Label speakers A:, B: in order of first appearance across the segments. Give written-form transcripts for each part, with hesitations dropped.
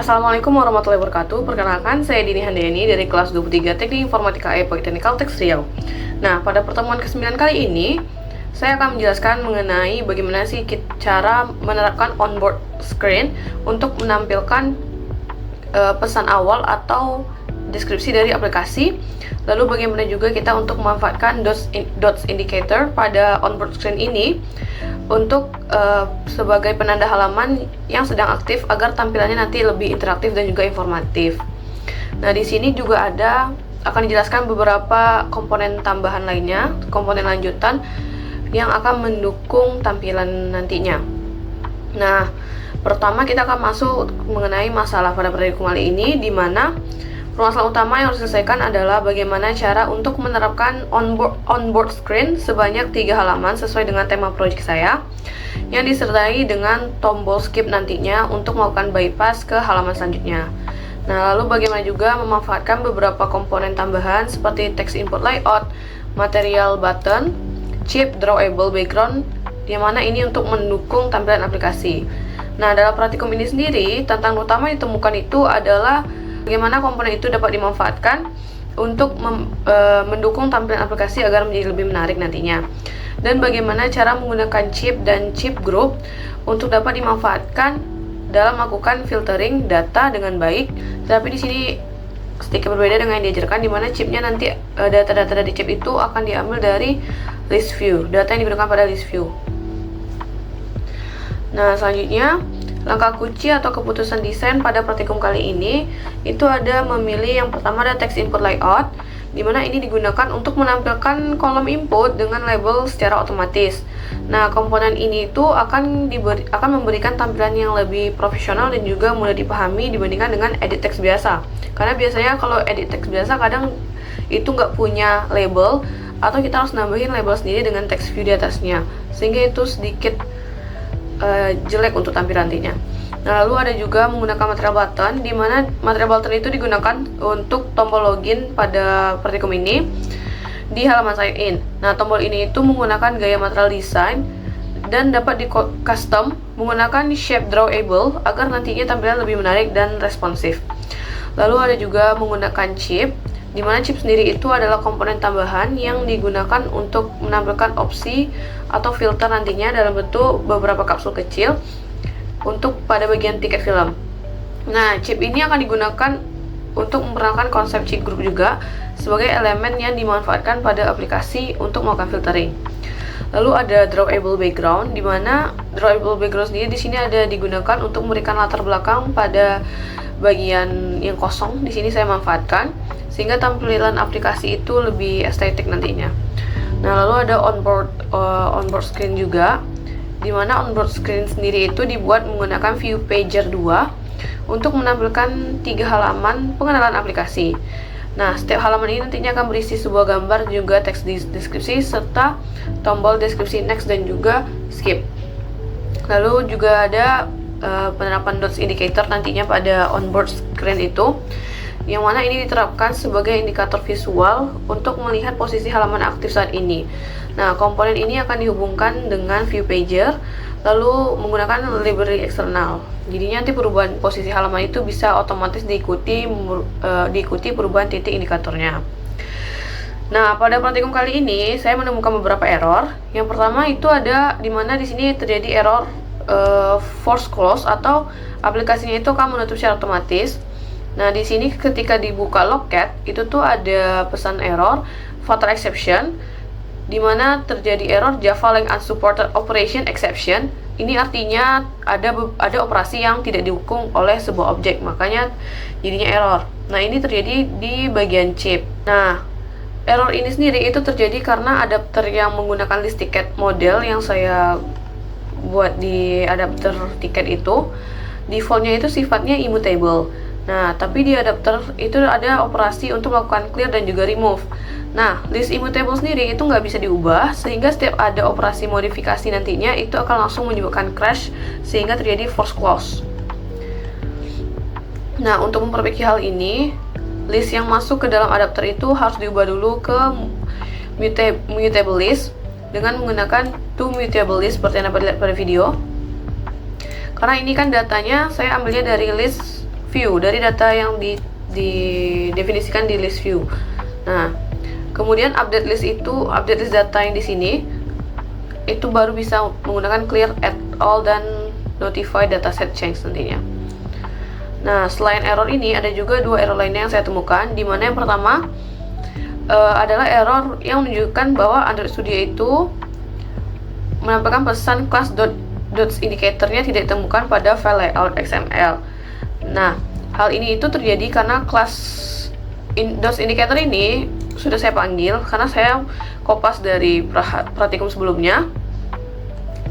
A: Assalamualaikum warahmatullahi wabarakatuh. Perkenalkan, saya Dini Handayani dari kelas 23 Teknik Informatika Politeknik Kalteks Riau. Nah, pada pertemuan ke-9 kali ini, saya akan menjelaskan mengenai bagaimana sih cara menerapkan onboard screen untuk menampilkan pesan awal atau deskripsi dari aplikasi. Lalu bagaimana juga kita untuk memanfaatkan dots indicator pada onboard screen ini untuk sebagai penanda halaman yang sedang aktif agar tampilannya nanti lebih interaktif dan juga informatif. Nah, di sini juga akan dijelaskan beberapa komponen tambahan lainnya, komponen lanjutan yang akan mendukung tampilan nantinya. Nah, pertama kita akan masuk mengenai masalah pada praktikum kali ini, di mana permasalahan utama yang harus diselesaikan adalah bagaimana cara untuk menerapkan onboard screen sebanyak 3 halaman sesuai dengan tema proyek saya, yang disertai dengan tombol skip nantinya untuk melakukan bypass ke halaman selanjutnya. Nah, lalu bagaimana juga memanfaatkan beberapa komponen tambahan seperti text input layout, material button, chip, drawable background, yang mana ini untuk mendukung tampilan aplikasi. Nah, dalam praktikum ini sendiri, tantangan utama yang ditemukan itu adalah bagaimana komponen itu dapat dimanfaatkan untuk mendukung tampilan aplikasi agar menjadi lebih menarik nantinya. Dan bagaimana cara menggunakan chip dan chip group untuk dapat dimanfaatkan dalam melakukan filtering data dengan baik. Tapi di sini sedikit berbeda dengan yang diajarkan, di mana chipnya nanti data-data dari chip itu akan diambil dari list view, data yang digunakan pada list view. Nah, selanjutnya langkah kunci atau keputusan desain pada praktikum kali ini itu ada memilih yang pertama ada text input layout, di mana ini digunakan untuk menampilkan kolom input dengan label secara otomatis. Nah, komponen ini itu akan memberikan tampilan yang lebih profesional dan juga mudah dipahami dibandingkan dengan edit text biasa. Karena biasanya kalau edit text biasa kadang itu nggak punya label atau kita harus nambahin label sendiri dengan text view di atasnya, sehingga itu sedikit jelek untuk tampilan nantinya. Nah, lalu ada juga menggunakan material button, di mana material button itu digunakan untuk tombol login pada praktikum ini di halaman sign in. Nah, tombol ini itu menggunakan gaya material design dan dapat di custom menggunakan shape drawable agar nantinya tampilan lebih menarik dan responsif. Lalu ada juga menggunakan chip, di mana chip sendiri itu adalah komponen tambahan yang digunakan untuk menampilkan opsi atau filter nantinya dalam bentuk beberapa kapsul kecil untuk pada bagian tiket film. Nah, chip ini akan digunakan untuk memperkenalkan konsep chip group juga sebagai elemen yang dimanfaatkan pada aplikasi untuk melakukan filtering. Lalu ada drawable background, di mana drawable background sendiri di sini ada digunakan untuk memberikan latar belakang pada bagian yang kosong. Di sini saya manfaatkan sehingga tampilan aplikasi itu lebih estetik nantinya. Nah, lalu ada onboard screen juga, di mana onboard screen sendiri itu dibuat menggunakan view pager 2 untuk menampilkan 3 halaman pengenalan aplikasi. Nah, setiap halaman ini nantinya akan berisi sebuah gambar juga teks deskripsi serta tombol deskripsi next dan juga skip. Lalu juga ada penerapan dots indicator nantinya pada onboard screen itu, yang mana ini diterapkan sebagai indikator visual untuk melihat posisi halaman aktif saat ini. Nah, komponen ini akan dihubungkan dengan view pager lalu menggunakan library eksternal. Jadinya nanti perubahan posisi halaman itu bisa otomatis diikuti perubahan titik indikatornya. Nah, pada praktikum kali ini saya menemukan beberapa error. Yang pertama itu ada di mana di sini terjadi error force close atau aplikasinya itu akan menutup secara otomatis. Nah, di sini ketika dibuka loket itu tuh ada pesan error fatal exception, di mana terjadi error Java lang unsupported operation exception. Ini artinya ada operasi yang tidak didukung oleh sebuah objek, makanya jadinya error. Nah, ini terjadi di bagian chip. Nah, error ini sendiri itu terjadi karena adapter yang menggunakan list ticket model yang saya buat di adapter tiket itu defaultnya itu sifatnya immutable. Nah, tapi di adapter itu ada operasi untuk melakukan clear dan juga remove. Nah, list immutable sendiri itu nggak bisa diubah, sehingga setiap ada operasi modifikasi nantinya itu akan langsung menyebabkan crash sehingga terjadi force close. Nah, untuk memperbaiki hal ini, list yang masuk ke dalam adapter itu harus diubah dulu ke mutable list dengan menggunakan toMutable list seperti yang dapat dilihat pada video. Karena ini kan datanya saya ambilnya dari list view dari data yang didefinisikan di list view. Nah, kemudian update list data yang di sini itu baru bisa menggunakan clear at all dan notify dataset change nantinya. Nah, selain error ini ada juga dua error lainnya yang saya temukan, di mana yang pertama adalah error yang menunjukkan bahwa Android Studio itu menampilkan pesan class dots indicator-nya tidak ditemukan pada file layout XML. Nah, hal ini itu terjadi karena kelas dots indicator ini sudah saya panggil karena saya kopas dari praktikum sebelumnya,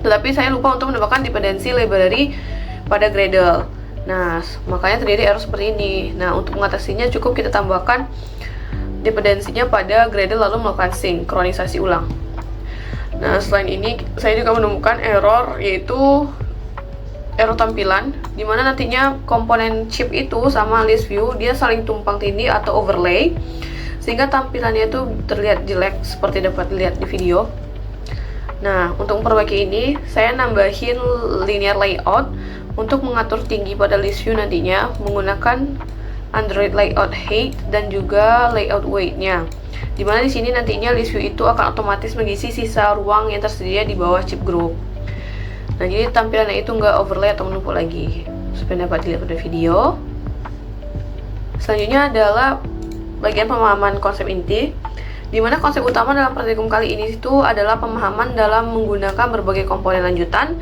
A: tetapi saya lupa untuk menambahkan dependensi library pada Gradle. Nah, makanya terjadi error seperti ini. Nah, untuk mengatasinya cukup kita tambahkan dependensinya pada Gradle lalu melakukan sinkronisasi ulang. Nah, selain ini saya juga menemukan error, yaitu error tampilan, dimana nantinya komponen chip itu sama list view dia saling tumpang tindih atau overlay, sehingga tampilannya itu terlihat jelek seperti dapat dilihat di video. Nah, untuk memperbaiki ini, saya nambahin linear layout untuk mengatur tinggi pada list view nantinya menggunakan Android layout height dan juga layout weight-nya. Dimana di sini nantinya list view itu akan otomatis mengisi sisa ruang yang tersedia di bawah chip group. Nah, jadi tampilannya itu nggak overlay atau menumpuk lagi. Supaya dapat dilihat pada video. Selanjutnya adalah bagian pemahaman konsep inti, dimana konsep utama dalam praktikum kali ini itu adalah pemahaman dalam menggunakan berbagai komponen lanjutan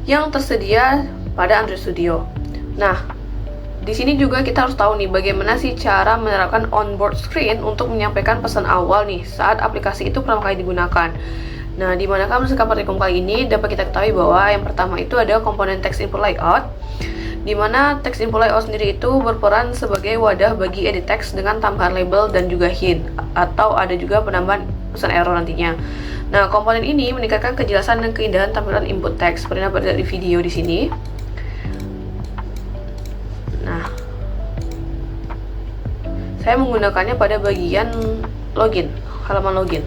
A: yang tersedia pada Android Studio. Nah, di sini juga kita harus tahu nih bagaimana sih cara menerapkan onboard screen untuk menyampaikan pesan awal nih saat aplikasi itu pertama kali digunakan. Nah, di manakah berdasarkan praktikum kali ini dapat kita ketahui bahwa yang pertama itu ada komponen text input layout, di mana text input layout sendiri itu berperan sebagai wadah bagi edit text dengan tambahan label dan juga hint, atau ada juga penambahan pesan error nantinya. Nah, komponen ini meningkatkan kejelasan dan keindahan tampilan input text seperti yang dapat di video di sini. Nah, saya menggunakannya pada bagian login, halaman login.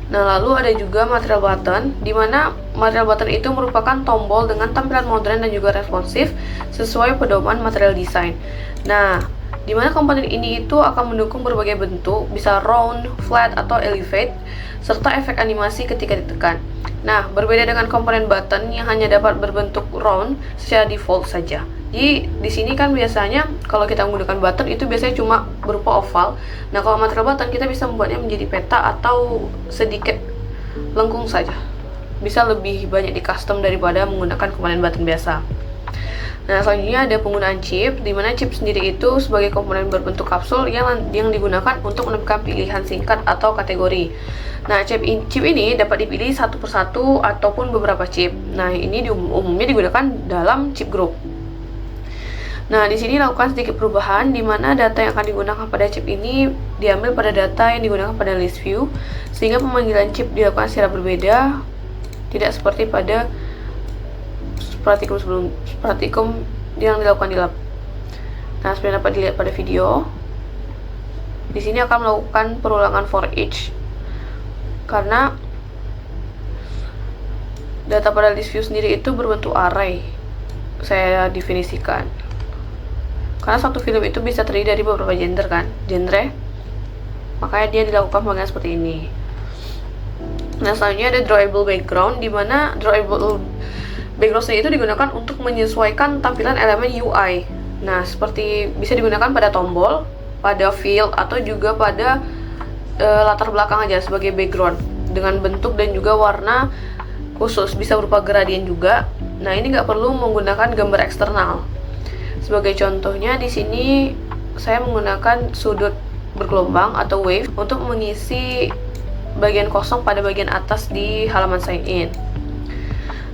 A: Nah, lalu ada juga material button, di mana material button itu merupakan tombol dengan tampilan modern dan juga responsif sesuai pedoman material design. Nah, di mana komponen ini itu akan mendukung berbagai bentuk, bisa round, flat, atau elevate, serta efek animasi ketika ditekan. Nah, berbeda dengan komponen button yang hanya dapat berbentuk round secara default saja. Jadi, di sini kan biasanya kalau kita menggunakan button itu biasanya cuma berupa oval. Nah, kalau material button kita bisa membuatnya menjadi peta atau sedikit lengkung saja. Bisa lebih banyak di custom daripada menggunakan komponen button biasa. Nah, selanjutnya ada penggunaan chip, di mana chip sendiri itu sebagai komponen berbentuk kapsul yang digunakan untuk menemukan pilihan singkat atau kategori. Nah, chip ini dapat dipilih satu persatu ataupun beberapa chip. Nah, ini umumnya digunakan dalam chip group. Nah, di sini lakukan sedikit perubahan, di mana data yang akan digunakan pada chip ini diambil pada data yang digunakan pada list view, sehingga pemanggilan chip dilakukan secara berbeda, tidak seperti pada praktikum yang dilakukan di lab. Nah, seperti dapat dilihat pada video, di sini akan melakukan perulangan for each, karena data pada list view sendiri itu berbentuk array. Saya definisikan. Karena satu film itu bisa terdiri dari beberapa genre, makanya dia dilakukan pemanggilan seperti ini. Nah, selanjutnya ada drawable background, di mana drawable background itu digunakan untuk menyesuaikan tampilan elemen UI. Nah, seperti bisa digunakan pada tombol, pada field, atau juga pada latar belakang aja sebagai background dengan bentuk dan juga warna khusus, bisa berupa gradien juga. Nah, ini nggak perlu menggunakan gambar eksternal. Sebagai contohnya di sini saya menggunakan sudut bergelombang atau wave untuk mengisi bagian kosong pada bagian atas di halaman sign in.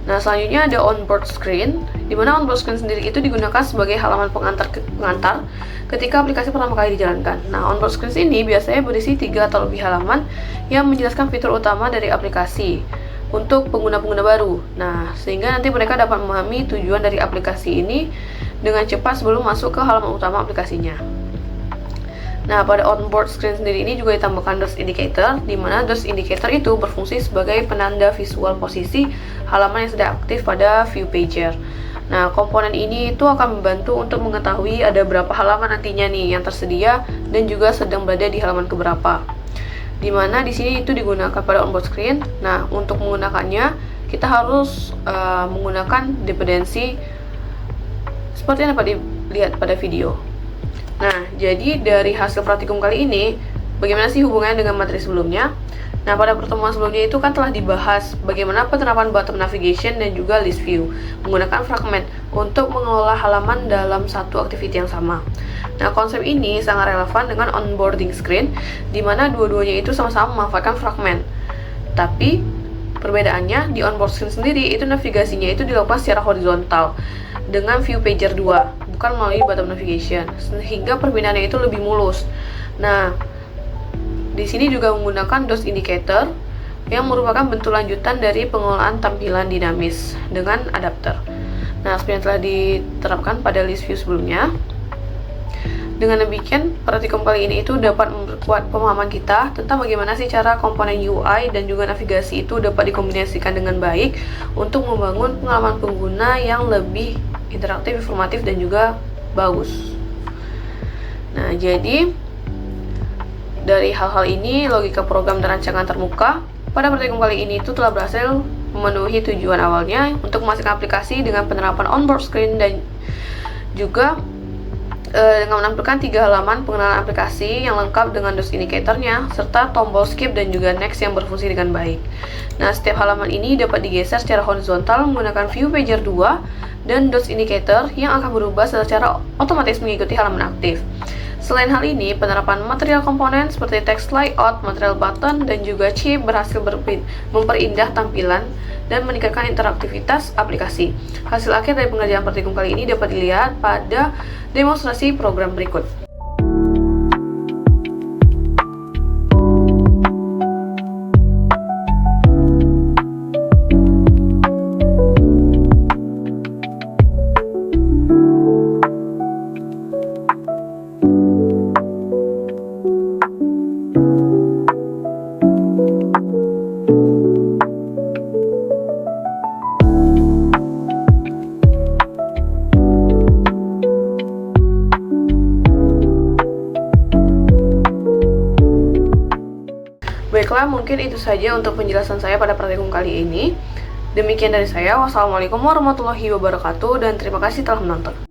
A: Nah, selanjutnya ada onboard screen, di mana onboard screen sendiri itu digunakan sebagai halaman pengantar ketika aplikasi pertama kali dijalankan. Nah, onboard screen ini biasanya berisi 3 atau lebih halaman yang menjelaskan fitur utama dari aplikasi untuk pengguna-pengguna baru. Nah, sehingga nanti mereka dapat memahami tujuan dari aplikasi ini dengan cepat sebelum masuk ke halaman utama aplikasinya. Nah, pada onboard screen sendiri ini juga ditambahkan dots indicator, di mana dots indicator itu berfungsi sebagai penanda visual posisi halaman yang sedang aktif pada view pager. Nah, komponen ini itu akan membantu untuk mengetahui ada berapa halaman nantinya nih yang tersedia dan juga sedang berada di halaman keberapa. Dimana di sini itu digunakan pada onboard screen. Nah, untuk menggunakannya kita harus menggunakan dependensi seperti yang dapat dilihat pada video. Nah, jadi dari hasil praktikum kali ini, bagaimana sih hubungannya dengan materi sebelumnya? Nah, pada pertemuan sebelumnya itu kan telah dibahas bagaimana penerapan bottom navigation dan juga list view menggunakan fragment untuk mengelola halaman dalam satu activity yang sama. Nah, konsep ini sangat relevan dengan onboarding screen, di mana dua-duanya itu sama-sama memanfaatkan fragment. Tapi, perbedaannya di onboard screen sendiri itu navigasinya itu dilakukan secara horizontal dengan view pager 2, bukan melalui bottom navigation, sehingga perpindahannya itu lebih mulus. Nah, di sini juga menggunakan DOS indicator yang merupakan bentuk lanjutan dari pengelolaan tampilan dinamis dengan adapter. Nah, seperti yang telah diterapkan pada list view sebelumnya. Dengan demikian, praktikum kali ini itu dapat memperkuat pemahaman kita tentang bagaimana sih cara komponen UI dan juga navigasi itu dapat dikombinasikan dengan baik untuk membangun pengalaman pengguna yang lebih interaktif, informatif, dan juga bagus. Nah, jadi dari hal-hal ini, logika program dan rancangan termuka pada praktikum kali ini itu telah berhasil memenuhi tujuan awalnya untuk menghasilkan aplikasi dengan penerapan onboard screen dan juga dengan menampilkan 3 halaman pengenalan aplikasi yang lengkap dengan DOS indicatornya serta tombol skip dan juga next yang berfungsi dengan baik. Nah, setiap halaman ini dapat digeser secara horizontal menggunakan view pager 2 dan DOS indicator yang akan berubah secara otomatis mengikuti halaman aktif. Selain hal ini, penerapan material komponen seperti text layout, material button, dan juga chip berhasil memperindah tampilan dan meningkatkan interaktivitas aplikasi. Hasil akhir dari pengerjaan praktikum kali ini dapat dilihat pada demonstrasi program berikut. Baiklah, mungkin itu saja untuk penjelasan saya pada praktikum kali ini. Demikian dari saya. Wassalamualaikum warahmatullahi wabarakatuh dan terima kasih telah menonton.